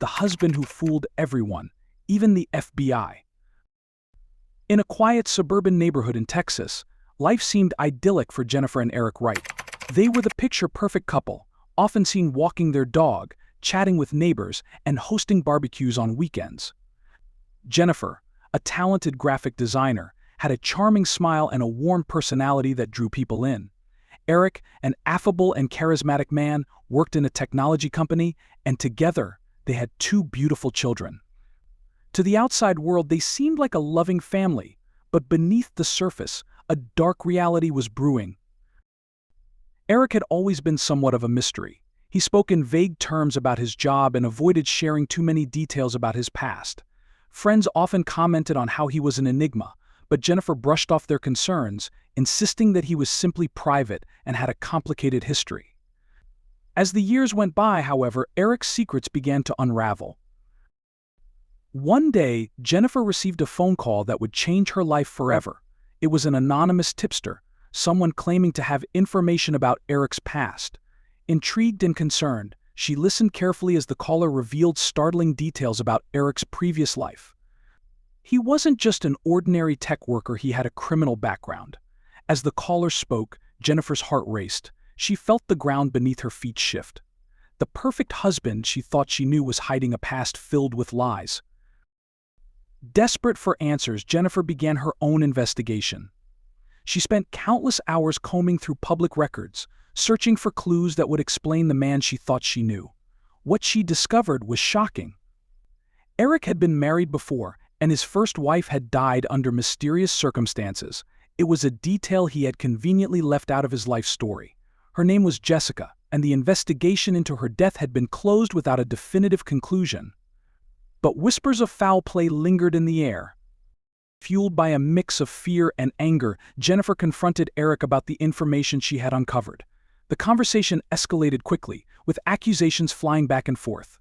the husband who fooled everyone, even the FBI. In a quiet suburban neighborhood in Texas, life seemed idyllic for Jennifer and Eric Wright. They were the picture-perfect couple, often seen walking their dog, chatting with neighbors, and hosting barbecues on weekends. Jennifer, a talented graphic designer, had a charming smile and a warm personality that drew people in. Eric, an affable and charismatic man, worked in a technology company, and together they had two beautiful children. To the outside world, they seemed like a loving family, but beneath the surface, a dark reality was brewing. Eric had always been somewhat of a mystery. He spoke in vague terms about his job and avoided sharing too many details about his past. Friends often commented on how he was an enigma, but Jennifer brushed off their concerns, insisting that he was simply private and had a complicated history. As the years went by, however, Eric's secrets began to unravel. One day, Jennifer received a phone call that would change her life forever. It was an anonymous tipster, someone claiming to have information about Eric's past. Intrigued and concerned, she listened carefully as the caller revealed startling details about Eric's previous life. He wasn't just an ordinary tech worker, he had a criminal background. As the caller spoke, Jennifer's heart raced. She felt the ground beneath her feet shift. The perfect husband she thought she knew was hiding a past filled with lies. Desperate for answers, Jennifer began her own investigation. She spent countless hours combing through public records, searching for clues that would explain the man she thought she knew. What she discovered was shocking. Eric had been married before, and his first wife had died under mysterious circumstances. It was a detail he had conveniently left out of his life story. Her name was Jessica, and the investigation into her death had been closed without a definitive conclusion. But whispers of foul play lingered in the air. Fueled by a mix of fear and anger, Jennifer confronted Eric about the information she had uncovered. The conversation escalated quickly, with accusations flying back and forth.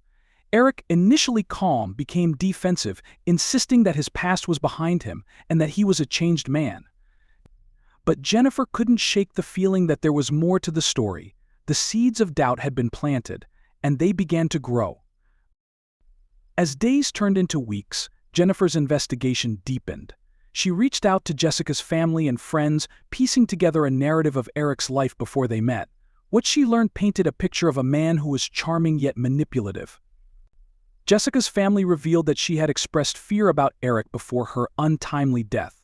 Eric, initially calm, became defensive, insisting that his past was behind him and that he was a changed man. But Jennifer couldn't shake the feeling that there was more to the story. The seeds of doubt had been planted, and they began to grow. As days turned into weeks, Jennifer's investigation deepened. She reached out to Jessica's family and friends, piecing together a narrative of Eric's life before they met. What she learned painted a picture of a man who was charming yet manipulative. Jessica's family revealed that she had expressed fear about Eric before her untimely death.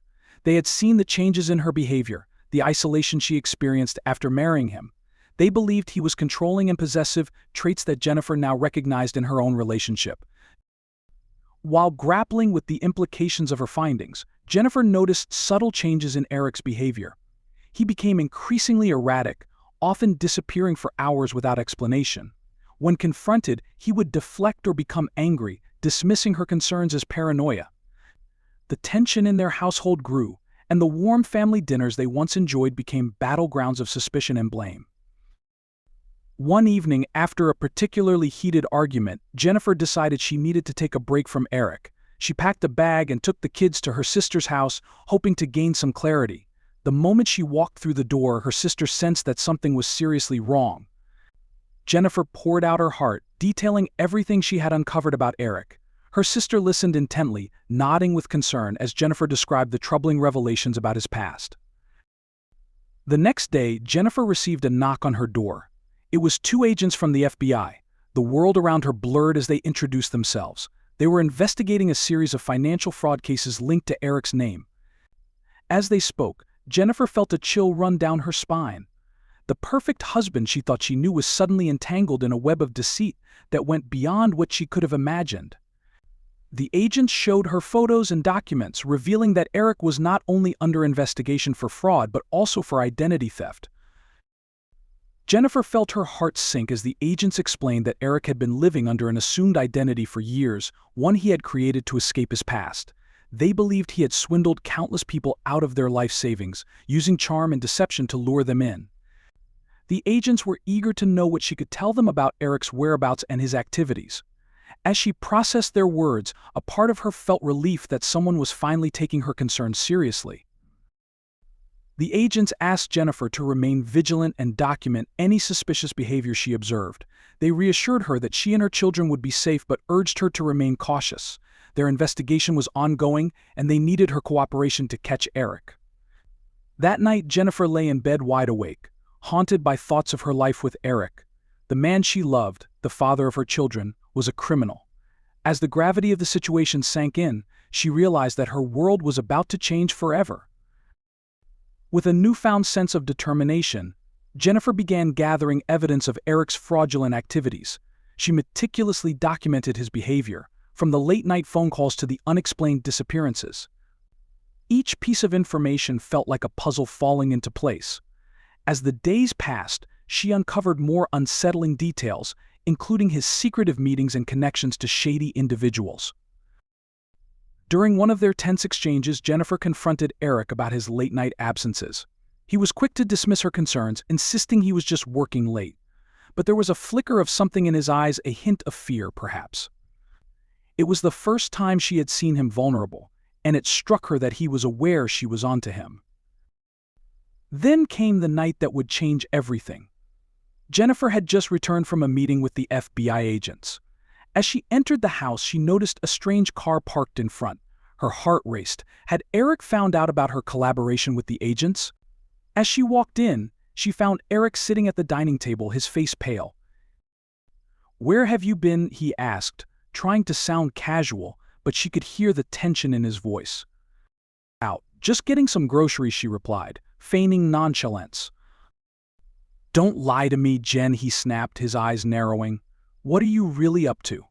They had seen the changes in her behavior, the isolation she experienced after marrying him. They believed he was controlling and possessive, traits that Jennifer now recognized in her own relationship. While grappling with the implications of her findings, Jennifer noticed subtle changes in Eric's behavior. He became increasingly erratic, often disappearing for hours without explanation. When confronted, he would deflect or become angry, dismissing her concerns as paranoia. The tension in their household grew, and the warm family dinners they once enjoyed became battlegrounds of suspicion and blame. One evening, after a particularly heated argument, Jennifer decided she needed to take a break from Eric. She packed a bag and took the kids to her sister's house, hoping to gain some clarity. The moment she walked through the door, her sister sensed that something was seriously wrong. Jennifer poured out her heart, detailing everything she had uncovered about Eric. Her sister listened intently, nodding with concern as Jennifer described the troubling revelations about his past. The next day, Jennifer received a knock on her door. It was two agents from the FBI. The world around her blurred as they introduced themselves. They were investigating a series of financial fraud cases linked to Eric's name. As they spoke, Jennifer felt a chill run down her spine. The perfect husband she thought she knew was suddenly entangled in a web of deceit that went beyond what she could have imagined. The agents showed her photos and documents, revealing that Eric was not only under investigation for fraud but also for identity theft. Jennifer felt her heart sink as the agents explained that Eric had been living under an assumed identity for years, one he had created to escape his past. They believed he had swindled countless people out of their life savings, using charm and deception to lure them in. The agents were eager to know what she could tell them about Eric's whereabouts and his activities. As she processed their words, a part of her felt relief that someone was finally taking her concerns seriously. The agents asked Jennifer to remain vigilant and document any suspicious behavior she observed. They reassured her that she and her children would be safe but urged her to remain cautious. Their investigation was ongoing, and they needed her cooperation to catch Eric. That night, Jennifer lay in bed wide awake, haunted by thoughts of her life with Eric. The man she loved, the father of her children, was a criminal. As the gravity of the situation sank in, she realized that her world was about to change forever. With a newfound sense of determination, Jennifer began gathering evidence of Eric's fraudulent activities. She meticulously documented his behavior, from the late-night phone calls to the unexplained disappearances. Each piece of information felt like a puzzle falling into place. As the days passed, she uncovered more unsettling details, including his secretive meetings and connections to shady individuals. During one of their tense exchanges, Jennifer confronted Eric about his late-night absences. He was quick to dismiss her concerns, insisting he was just working late. But there was a flicker of something in his eyes, a hint of fear, perhaps. It was the first time she had seen him vulnerable, and it struck her that he was aware she was onto him. Then came the night that would change everything. Jennifer had just returned from a meeting with the FBI agents. As she entered the house, she noticed a strange car parked in front. Her heart raced. Had Eric found out about her collaboration with the agents? As she walked in, she found Eric sitting at the dining table, his face pale. "Where have you been?" he asked, trying to sound casual, but she could hear the tension in his voice. "Out. Just getting some groceries," she replied, feigning nonchalance. "Don't lie to me, Jen," he snapped, his eyes narrowing. "What are you really up to?"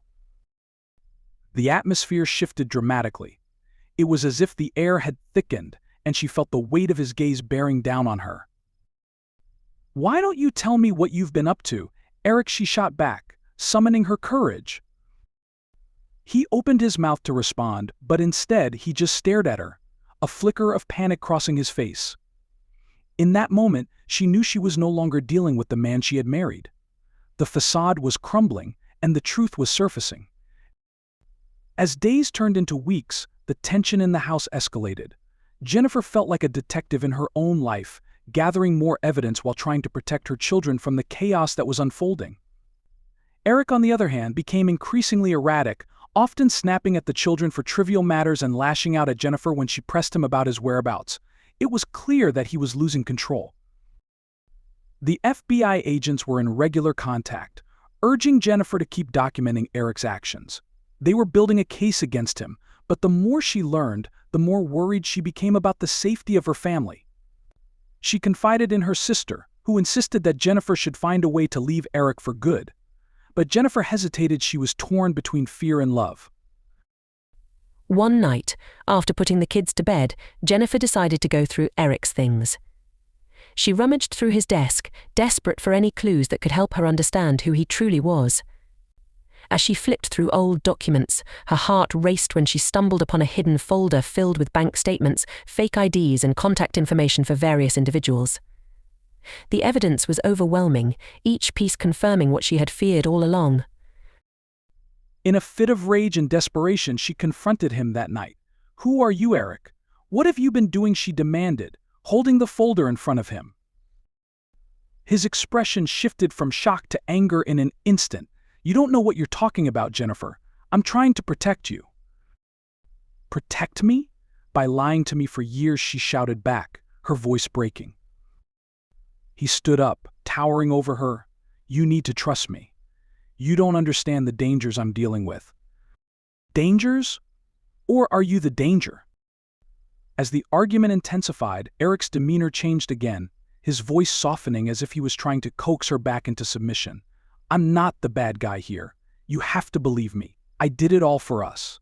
The atmosphere shifted dramatically. It was as if the air had thickened, and she felt the weight of his gaze bearing down on her. "Why don't you tell me what you've been up to, Eric?" she shot back, summoning her courage. He opened his mouth to respond, but instead he just stared at her, a flicker of panic crossing his face. In that moment, she knew she was no longer dealing with the man she had married. The facade was crumbling, and the truth was surfacing. As days turned into weeks, the tension in the house escalated. Jennifer felt like a detective in her own life, gathering more evidence while trying to protect her children from the chaos that was unfolding. Eric, on the other hand, became increasingly erratic, often snapping at the children for trivial matters and lashing out at Jennifer when she pressed him about his whereabouts. It was clear that he was losing control. The FBI agents were in regular contact, urging Jennifer to keep documenting Eric's actions. They were building a case against him, but the more she learned, the more worried she became about the safety of her family. She confided in her sister, who insisted that Jennifer should find a way to leave Eric for good. But Jennifer hesitated. She was torn between fear and love. One night, after putting the kids to bed, Jennifer decided to go through Eric's things. She rummaged through his desk, desperate for any clues that could help her understand who he truly was. As she flipped through old documents, her heart raced when she stumbled upon a hidden folder filled with bank statements, fake IDs, and contact information for various individuals. The evidence was overwhelming, each piece confirming what she had feared all along. In a fit of rage and desperation, she confronted him that night. "Who are you, Eric? What have you been doing?" she demanded, holding the folder in front of him. His expression shifted from shock to anger in an instant. "You don't know what you're talking about, Jennifer. I'm trying to protect you." "Protect me? By lying to me for years," she shouted back, her voice breaking. He stood up, towering over her. "You need to trust me. You don't understand the dangers I'm dealing with." "Dangers? Or are you the danger?" As the argument intensified, Eric's demeanor changed again, his voice softening as if he was trying to coax her back into submission. "I'm not the bad guy here. You have to believe me. I did it all for us."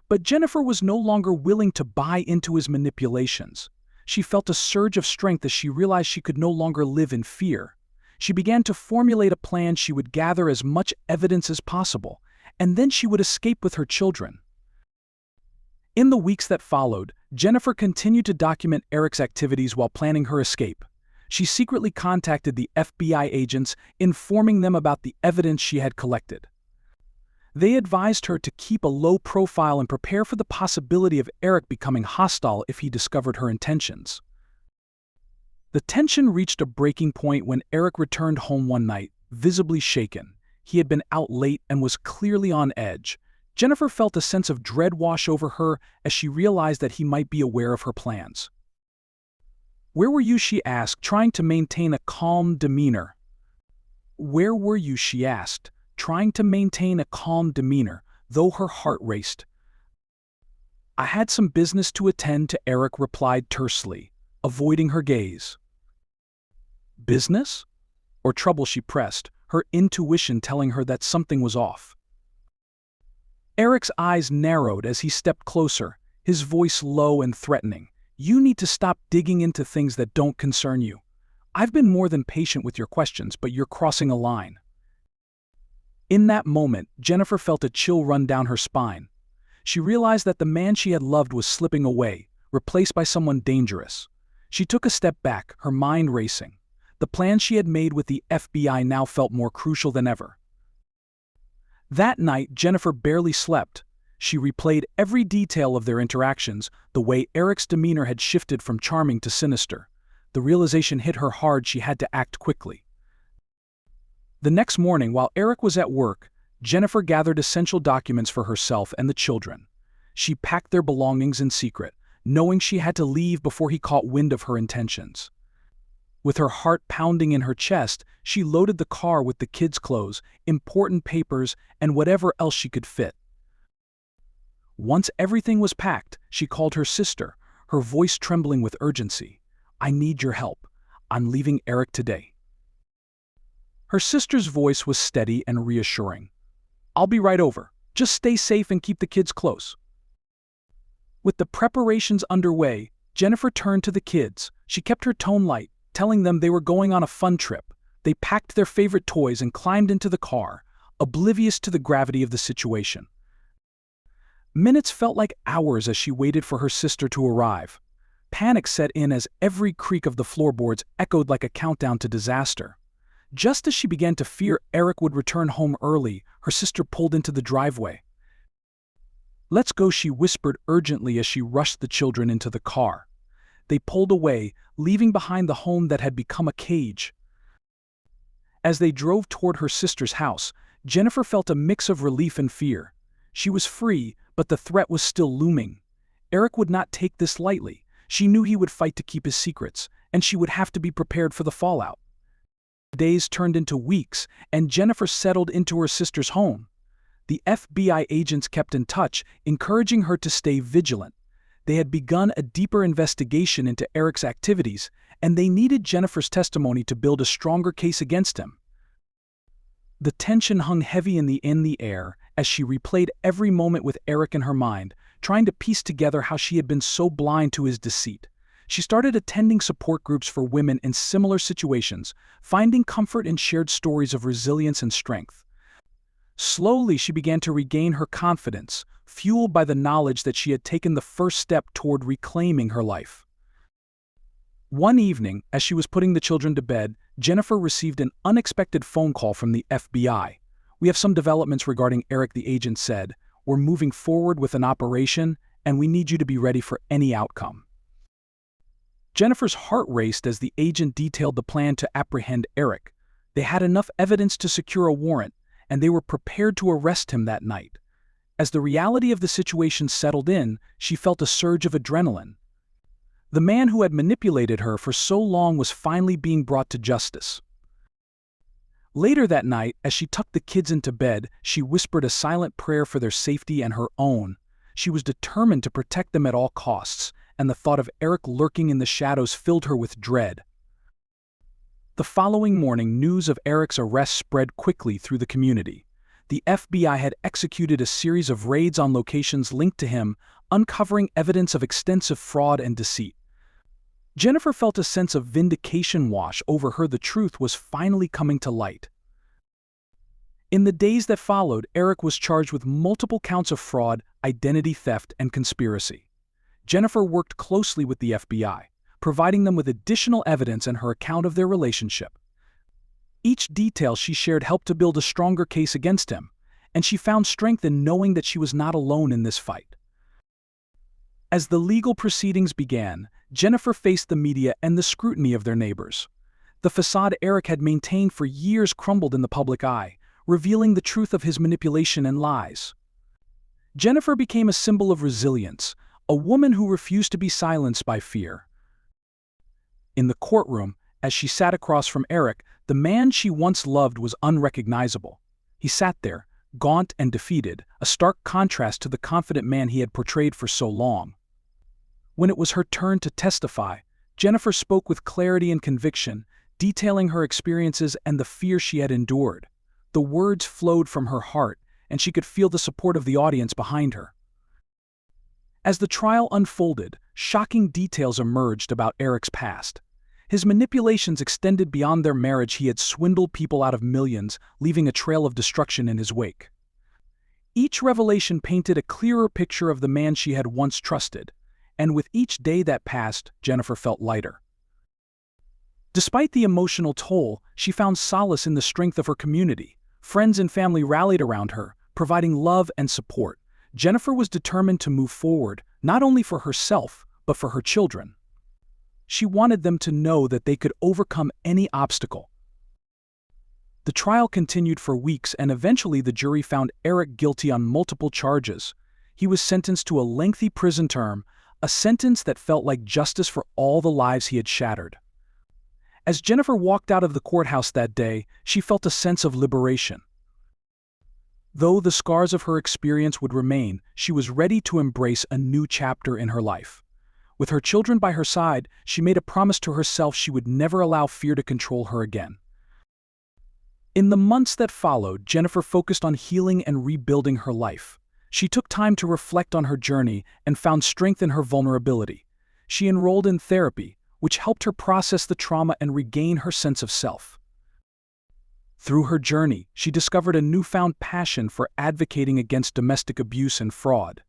But Jennifer was no longer willing to buy into his manipulations. She felt a surge of strength as she realized she could no longer live in fear. She began to formulate a plan. She would gather as much evidence as possible, and then she would escape with her children. In the weeks that followed, Jennifer continued to document Eric's activities while planning her escape. She secretly contacted the FBI agents, informing them about the evidence she had collected. They advised her to keep a low profile and prepare for the possibility of Eric becoming hostile if he discovered her intentions. The tension reached a breaking point when Eric returned home one night, visibly shaken. He had been out late and was clearly on edge. Jennifer felt a sense of dread wash over her as she realized that he might be aware of her plans. "Where were you?" she asked, trying to maintain a calm demeanor. "Where were you?" she asked, trying to maintain a calm demeanor, though her heart raced. "I had some business to attend to," Eric replied tersely, avoiding her gaze. "Business? Or trouble?" she pressed, her intuition telling her that something was off. Eric's eyes narrowed as he stepped closer, his voice low and threatening. "You need to stop digging into things that don't concern you. I've been more than patient with your questions, but you're crossing a line." In that moment, Jennifer felt a chill run down her spine. She realized that the man she had loved was slipping away, replaced by someone dangerous. She took a step back, her mind racing. The plan she had made with the FBI now felt more crucial than ever. That night, Jennifer barely slept. She replayed every detail of their interactions, the way Eric's demeanor had shifted from charming to sinister. The realization hit her hard. She had to act quickly. The next morning, while Eric was at work, Jennifer gathered essential documents for herself and the children. She packed their belongings in secret, knowing she had to leave before he caught wind of her intentions. With her heart pounding in her chest, she loaded the car with the kids' clothes, important papers, and whatever else she could fit. Once everything was packed, she called her sister, her voice trembling with urgency. "I need your help. I'm leaving Eric today." Her sister's voice was steady and reassuring. "I'll be right over. Just stay safe and keep the kids close." With the preparations underway, Jennifer turned to the kids. She kept her tone light, telling them they were going on a fun trip. They packed their favorite toys and climbed into the car, oblivious to the gravity of the situation. Minutes felt like hours as she waited for her sister to arrive. Panic set in as every creak of the floorboards echoed like a countdown to disaster. Just as she began to fear Eric would return home early, her sister pulled into the driveway. "Let's go," she whispered urgently as she rushed the children into the car. They pulled away, leaving behind the home that had become a cage. As they drove toward her sister's house, Jennifer felt a mix of relief and fear. She was free, but the threat was still looming. Eric would not take this lightly. She knew he would fight to keep his secrets, and she would have to be prepared for the fallout. Days turned into weeks, and Jennifer settled into her sister's home. The FBI agents kept in touch, encouraging her to stay vigilant. They had begun a deeper investigation into Eric's activities, and they needed Jennifer's testimony to build a stronger case against him. The tension hung heavy in the air as she replayed every moment with Eric in her mind, trying to piece together how she had been so blind to his deceit. She started attending support groups for women in similar situations, finding comfort in shared stories of resilience and strength. Slowly, she began to regain her confidence, fueled by the knowledge that she had taken the first step toward reclaiming her life. One evening, as she was putting the children to bed, Jennifer received an unexpected phone call from the FBI. "We have some developments regarding Eric," the agent said. "We're moving forward with an operation, and we need you to be ready for any outcome." Jennifer's heart raced as the agent detailed the plan to apprehend Eric. They had enough evidence to secure a warrant, and they were prepared to arrest him that night. As the reality of the situation settled in, she felt a surge of adrenaline. The man who had manipulated her for so long was finally being brought to justice. Later that night, as she tucked the kids into bed, she whispered a silent prayer for their safety and her own. She was determined to protect them at all costs, and the thought of Eric lurking in the shadows filled her with dread. The following morning, news of Eric's arrest spread quickly through the community. The FBI had executed a series of raids on locations linked to him, uncovering evidence of extensive fraud and deceit. Jennifer felt a sense of vindication wash over her. The truth was finally coming to light. In the days that followed, Eric was charged with multiple counts of fraud, identity theft, and conspiracy. Jennifer worked closely with the FBI, providing them with additional evidence and her account of their relationship. Each detail she shared helped to build a stronger case against him, and she found strength in knowing that she was not alone in this fight. As the legal proceedings began, Jennifer faced the media and the scrutiny of their neighbors. The facade Eric had maintained for years crumbled in the public eye, revealing the truth of his manipulation and lies. Jennifer became a symbol of resilience, a woman who refused to be silenced by fear. In the courtroom, as she sat across from Eric, the man she once loved was unrecognizable. He sat there, gaunt and defeated, a stark contrast to the confident man he had portrayed for so long. When it was her turn to testify, Jennifer spoke with clarity and conviction, detailing her experiences and the fear she had endured. The words flowed from her heart, and she could feel the support of the audience behind her. As the trial unfolded, shocking details emerged about Eric's past. His manipulations extended beyond their marriage. He had swindled people out of millions, leaving a trail of destruction in his wake. Each revelation painted a clearer picture of the man she had once trusted, and with each day that passed, Jennifer felt lighter. Despite the emotional toll, she found solace in the strength of her community. Friends and family rallied around her, providing love and support. Jennifer was determined to move forward, not only for herself, but for her children. She wanted them to know that they could overcome any obstacle. The trial continued for weeks, and eventually the jury found Eric guilty on multiple charges. He was sentenced to a lengthy prison term, a sentence that felt like justice for all the lives he had shattered. As Jennifer walked out of the courthouse that day, she felt a sense of liberation. Though the scars of her experience would remain, she was ready to embrace a new chapter in her life. With her children by her side, she made a promise to herself she would never allow fear to control her again. In the months that followed, Jennifer focused on healing and rebuilding her life. She took time to reflect on her journey and found strength in her vulnerability. She enrolled in therapy, which helped her process the trauma and regain her sense of self. Through her journey, she discovered a newfound passion for advocating against domestic abuse and fraud.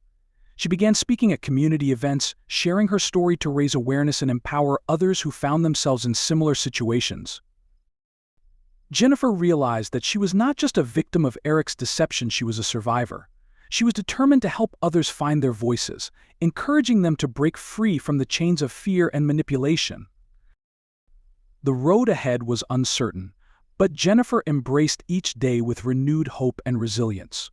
She began speaking at community events, sharing her story to raise awareness and empower others who found themselves in similar situations. Jennifer realized that she was not just a victim of Eric's deception, she was a survivor. She was determined to help others find their voices, encouraging them to break free from the chains of fear and manipulation. The road ahead was uncertain, but Jennifer embraced each day with renewed hope and resilience.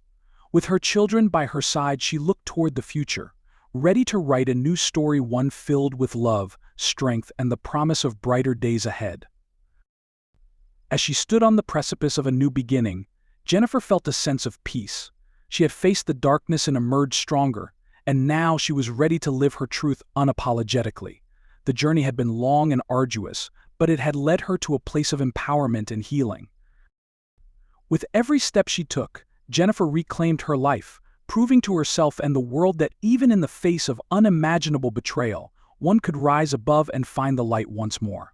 With her children by her side, she looked toward the future, ready to write a new story, one filled with love, strength, and the promise of brighter days ahead. As she stood on the precipice of a new beginning, Jennifer felt a sense of peace. She had faced the darkness and emerged stronger, and now she was ready to live her truth unapologetically. The journey had been long and arduous, but it had led her to a place of empowerment and healing. With every step she took, Jennifer reclaimed her life, proving to herself and the world that even in the face of unimaginable betrayal, one could rise above and find the light once more.